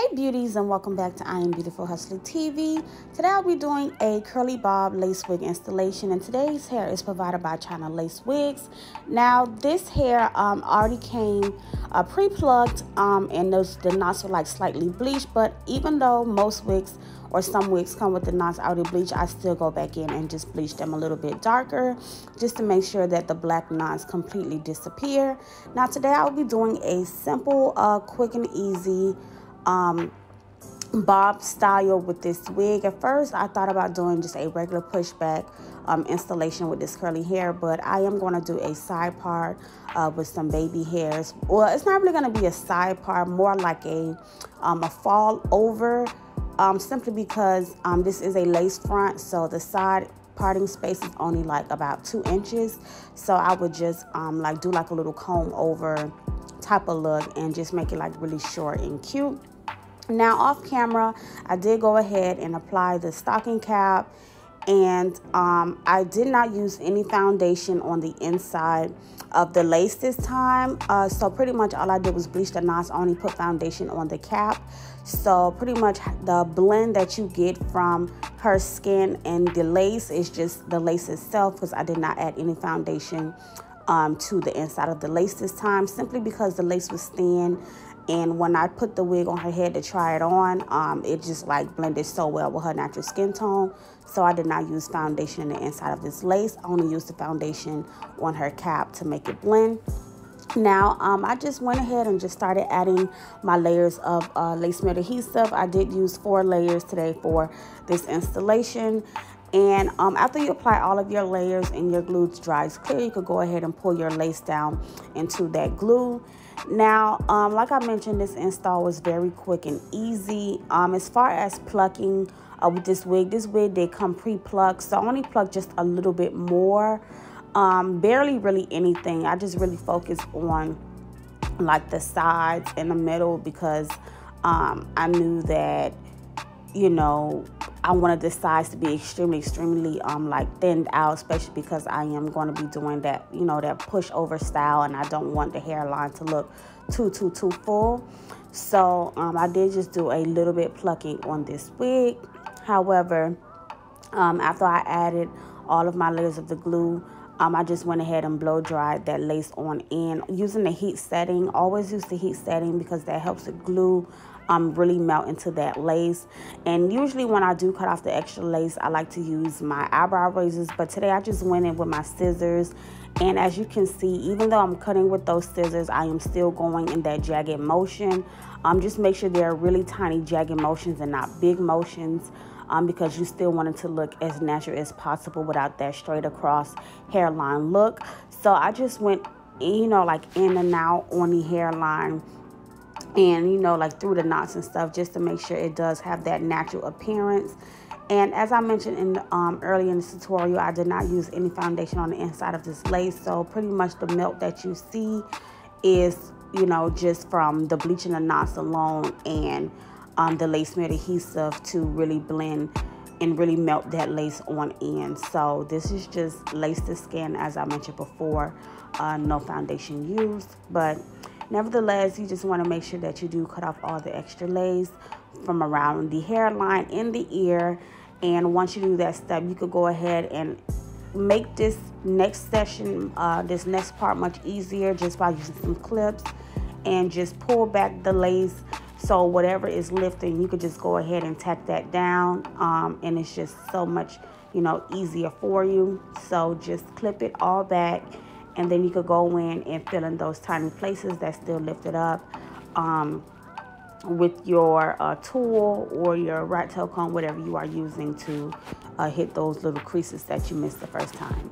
Hey beauties, and welcome back to IAmBeautifulHustlerTV. Today I'll be doing a curly bob lace wig installation, and today's hair is provided by ChinaLaceWigs. Now this hair already came pre-plucked, and the knots were like slightly bleached, but even though most wigs or some wigs come with the knots already bleached, I still go back in and just bleach them a little bit darker just to make sure that the black knots completely disappear. Now today I'll be doing a simple, quick and easy bob style with this wig. At first I thought about doing just a regular pushback installation with this curly hair, but I am going to do a side part with some baby hairs. Well, it's not really going to be a side part, more like a fall over, simply because this is a lace front, so the side parting space is only like about 2 inches. So I would just like do like a little comb over type of look and just make it like really short and cute. Now off camera, I did go ahead and apply the stocking cap, and I did not use any foundation on the inside of the lace this time. So pretty much all I did was bleach the knots, only put foundation on the cap. So pretty much the blend that you get from her skin and the lace is just the lace itself, because I did not add any foundation to the inside of the lace this time, simply because the lace was thin. And when I put the wig on her head to try it on, it just like blended so well with her natural skin tone. So I did not use foundation in the inside of this lace. I only used the foundation on her cap to make it blend. Now, I just went ahead and just started adding my layers of lace smeared adhesive. I did use 4 layers today for this installation. And after you apply all of your layers and your glue dries clear, you could go ahead and pull your lace down into that glue. Now, like I mentioned, this install was very quick and easy. As far as plucking with this wig did come pre-plucked, so I only plucked just a little bit more, barely really anything. I just really focused on like the sides and the middle, because I knew that, you know, I wanted the sides to be extremely like thinned out, especially because I am going to be doing that, you know, that push over style, and I don't want the hairline to look too full. So I did just do a little bit plucking on this wig. However, after I added all of my layers of the glue, I just went ahead and blow dried that lace on in using the heat setting. Always use the heat setting because that helps the glue really melt into that lace. And usually when I do cut off the extra lace, I like to use my eyebrow razors, but today I just went in with my scissors. And as you can see, even though I'm cutting with those scissors, I am still going in that jagged motion. Just make sure they're really tiny jagged motions and not big motions, because you still want it to look as natural as possible without that straight across hairline look. So I just went, you know, like in and out on the hairline, and, you know, like through the knots and stuff, just to make sure it does have that natural appearance. And as I mentioned in earlier in this tutorial, I did not use any foundation on the inside of this lace. So pretty much the melt that you see is, you know, just from the bleaching the knots alone and the lace smeared adhesive to really blend and really melt that lace on in. So this is just lace to skin, as I mentioned before, no foundation used. But nevertheless, you just want to make sure that you do cut off all the extra lace from around the hairline in the ear. And once you do that step, you could go ahead and make this next session, this next part much easier just by using some clips and just pull back the lace. So whatever is lifting, you could just go ahead and tack that down. And it's just so much, you know, easier for you. So just clip it all back, and then you could go in and fill in those tiny places that still lifted up with your tool or your rat tail comb, whatever you are using to hit those little creases that you missed the first time.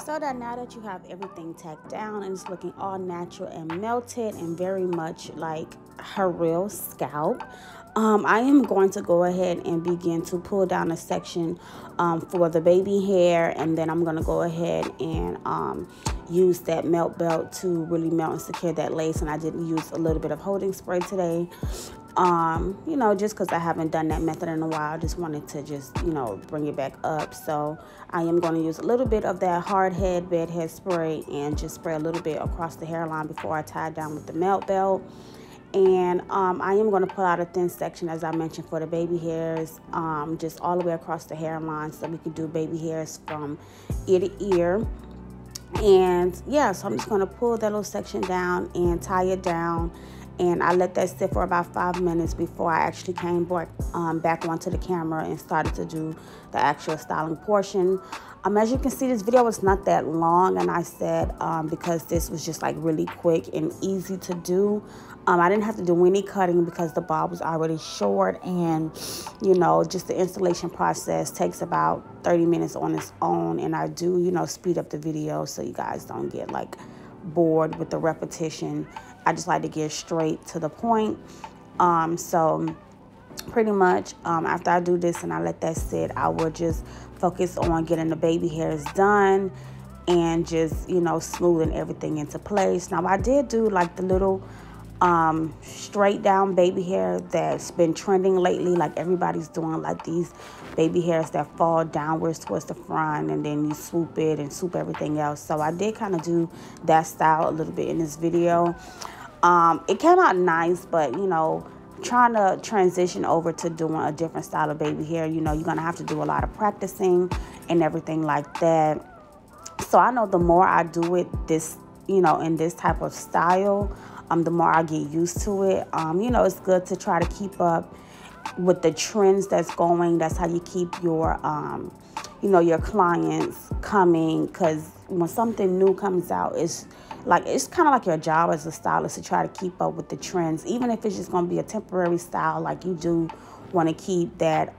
So that now that you have everything tacked down and it's looking all natural and melted and very much like her real scalp, I am going to go ahead and begin to pull down a section for the baby hair, and then I'm going to go ahead and use that melt belt to really melt and secure that lace. And I did use a little bit of holding spray today. You know, just because I haven't done that method in a while, I just wanted to just, you know, bring it back up. So I am going to use a little bit of that hard head bed head spray and just spray a little bit across the hairline before I tie it down with the melt belt. And I am going to pull out a thin section, as I mentioned, for the baby hairs, just all the way across the hairline, so we can do baby hairs from ear to ear. And yeah, so I'm just going to pull that little section down and tie it down. And I let that sit for about 5 minutes before I actually came back onto the camera and started to do the actual styling portion. As you can see, this video was not that long, and I said because this was just like really quick and easy to do. I didn't have to do any cutting because the bob was already short, and you know, just the installation process takes about 30 minutes on its own. And I do, you know, speed up the video so you guys don't get like bored with the repetition. I just like to get straight to the point. So pretty much after I do this and I let that sit, I will just focus on getting the baby hairs done and just, you know, smoothing everything into place. Now I did do like the little straight down baby hair that's been trending lately. Like everybody's doing like these baby hairs that fall downwards towards the front, and then you swoop it and swoop everything else. So I did kind of do that style a little bit in this video. It came out nice, but you know, trying to transition over to doing a different style of baby hair, you know, you're gonna have to do a lot of practicing and everything like that. So I know the more I do it this, you know, in this type of style, the more I get used to it. You know, it's good to try to keep up with the trends that's going. That's how you keep your you know, your clients coming, because when something new comes out, it's kind of like your job as a stylist to try to keep up with the trends, even if it's just going to be a temporary style. Like, you do want to keep that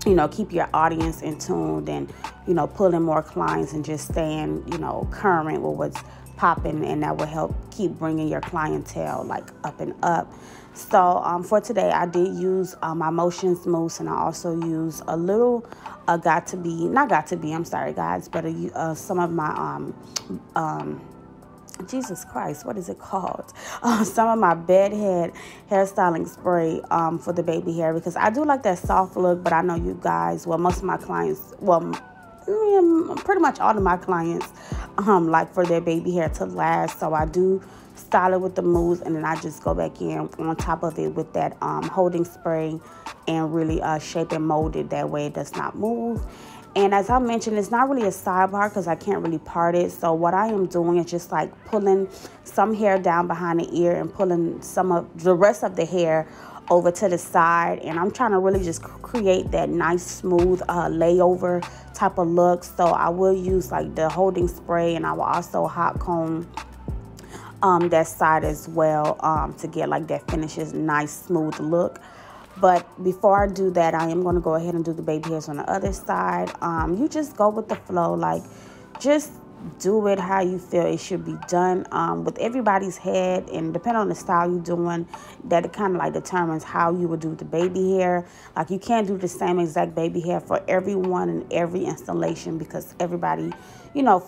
you know, keep your audience in tune, and you know, pull in more clients and just staying, you know, current with what's popping, and that will help keep bringing your clientele like up and up. So for today, I did use my motions mousse, and I also used a little I'm sorry guys, but some of my Jesus Christ, what is it called? Some of my bedhead hairstyling spray for the baby hair, because I do like that soft look. But I know you guys, well, most of my clients, well, pretty much all of my clients like for their baby hair to last. So I do style it with the mousse, and then I just go back in on top of it with that holding spray and really shape and mold it that way it does not move. And as I mentioned, it's not really a sidebar because I can't really part it. So what I am doing is just like pulling some hair down behind the ear and pulling some of the rest of the hair over to the side. And I'm trying to really just create that nice smooth layover type of look. So I will use like the holding spray, and I will also hot comb that side as well, to get like that finishes nice smooth look. But before I do that, I am going to go ahead and do the baby hairs on the other side. You just go with the flow, like just do it how you feel it should be done, with everybody's head, and depending on the style you're doing, that it kind of like determines how you would do the baby hair. Like you can't do the same exact baby hair for everyone in every installation, because everybody, you know,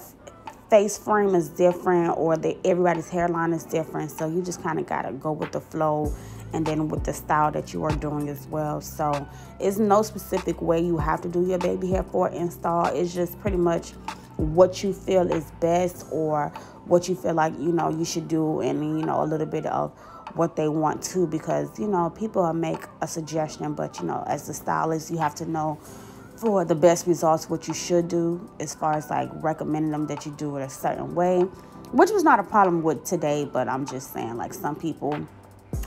face frame is different, or everybody's hairline is different. So you just kind of got to go with the flow, and then with the style that you are doing as well. So it's no specific way you have to do your baby hair for install. It's just pretty much what you feel is best, or what you feel like, you know, you should do, and, you know, a little bit of what they want to, because, you know, people will make a suggestion, but, you know, as the stylist, you have to know for the best results what you should do, as far as like recommending them that you do it a certain way, which was not a problem with today. But I'm just saying, like, some people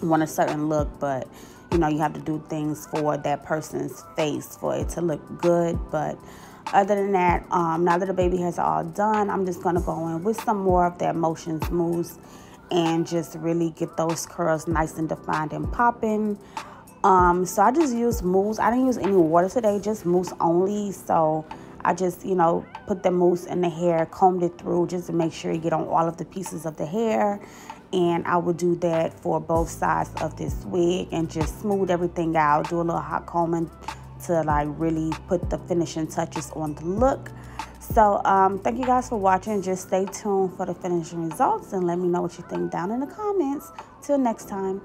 want a certain look, but, you know, you have to do things for that person's face for it to look good. But other than that, now that the baby hairs are all done, I'm just going to go in with some more of that Motion Mousse and just really get those curls nice and defined and popping. So I just used mousse. I didn't use any water today, just mousse only. So I just, you know, put the mousse in the hair, combed it through just to make sure you get on all of the pieces of the hair. And I will do that for both sides of this wig and just smooth everything out, do a little hot combing to like really put the finishing touches on the look. So thank you guys for watching. Just stay tuned for the finishing results and let me know what you think down in the comments. Till next time.